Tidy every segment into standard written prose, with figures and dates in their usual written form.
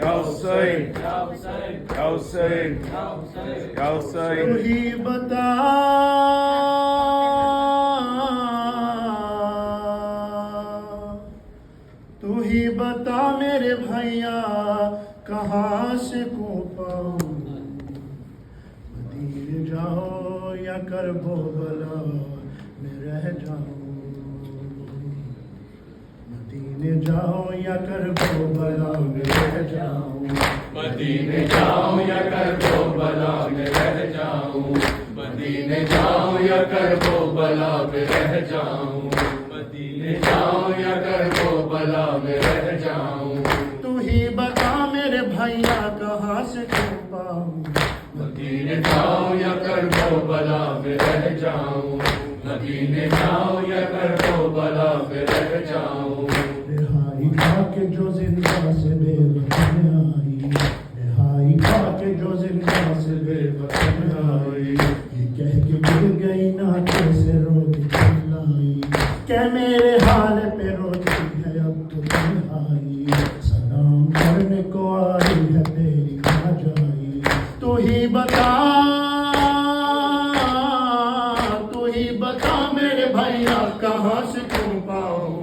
یا حسین یا حسین یا حسین یا حسین. تو ہی بتا تو ہی بتا میرے بھائیا کہاں سے کو پاؤں مدینے جاؤ یا کربلا میں رہ جاؤں مدینے جاؤ یا کربلا میں رہ جاؤں مدینے جاؤں یا کربلا میں رہ جاؤں مدینے جاؤں یا کربلا میں رہ جاؤں مدینے جاؤں یا کربلا میں رہ جاؤں. تو ہی بتا میرے بھائیا کہاں سے کو پاؤں مدینے جاؤں یا کربلا میں رہ جاؤں مدینے جاؤں یا کربلا میں رہ جاؤں. رہائی کھا کے جو زندہ سے بے وطن آئی رہائی کھا کے جو زندہ سے بے وطن آئی یہ کہہ کے گر گئی نہ کیسے روتی چلائی کہ میرے حال پہ روتی ہے اب تو تنہائی سلام کرنے کو آئی ہے تیری کہاں جائی تو ہی بتا میرے بھائیا کہاں سے تم پاؤں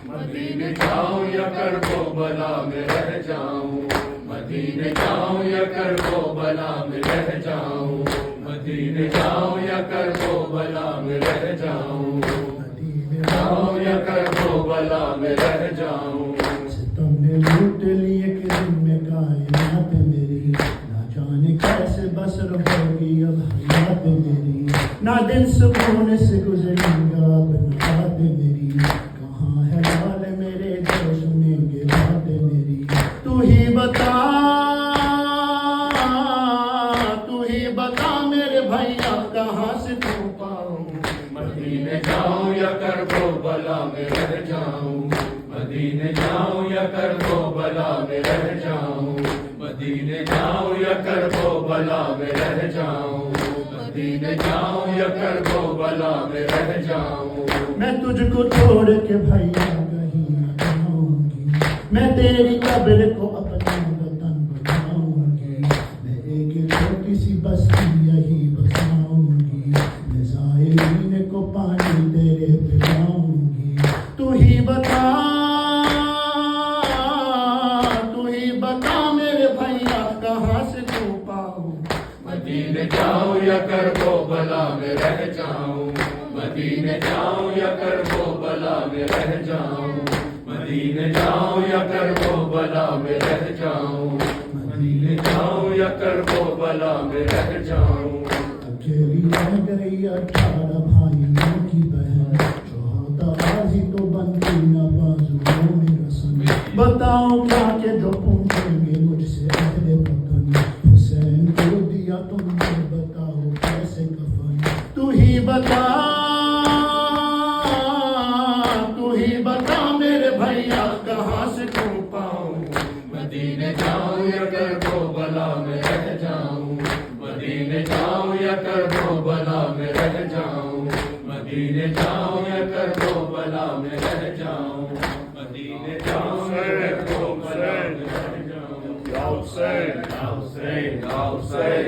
مدینے جاؤں یا کربلا میں رہ جاؤں مدینے جاؤں یا کربلا میں رہ جاؤں مدینے جاؤں یا کربلا میں رہ جاؤں مدینے جاؤں یا کربلا میں رہ جاؤں. ستم نے لوٹ لیے کہ دل میں کائنات میری نہ جانے کیسے بسر ہوگی اب حیات میری نہ دن سکون سے گزریں گا بنات میری کہاں ہے حال میرے جو سنیں گے بات میری تو ہی بتا میرے بھائیا کہاں سے تو پاؤں مدینے جاؤں یا کربلا میں رہ جاؤں مدینے جاؤں یا کربلا میں رہ جاؤں مدینے جاؤں یا کربلا میں رہ جاؤں مدینے جاؤں یا کربلا میں رہ جاؤں. میں تجھ کو چھوڑ کے بھائیا کہیں نہ جاؤں گی میں تیری قبر کو اپنا وطن بناؤں گی میں ایک چھوٹی سی بستی یہی بساؤں گی میں زائرین کو پانی تیرے پلاؤں گی تو ہی بتا میرے بھائیا کہاں سے تو پاؤں مدینے جاؤں یا کربلا میں رہ جاؤں مدینے جاؤں یا کربلا میں رہ جاؤں مدینے جاؤں یا کربلا میں رہ جاؤں مدینے جاؤں یا کربلا میں رہ جاؤں. اکیلی رہ گئی 18 بھائیوں کی بہن چوہتا بازی تو بنتی نہ بازوؤں میں رسن بتاؤ کیا کہ جو پوچھیں گے مجھ سے اہل وطن حسین کو دیا تم نے بتاؤ کیسے کفن تو ہی بتا میرے بھائیا کہاں سے تم پاؤں مدینے جاؤں یا کربلا میں رہ جاؤں مدینے جاؤں یا کربلا میں رہ جاؤں مدینے جاؤں یا کربلا میں رہ جاؤں مدینے جاؤں یا کربلا میں رہ جاؤں. یا حسین یا حسین یا حسین.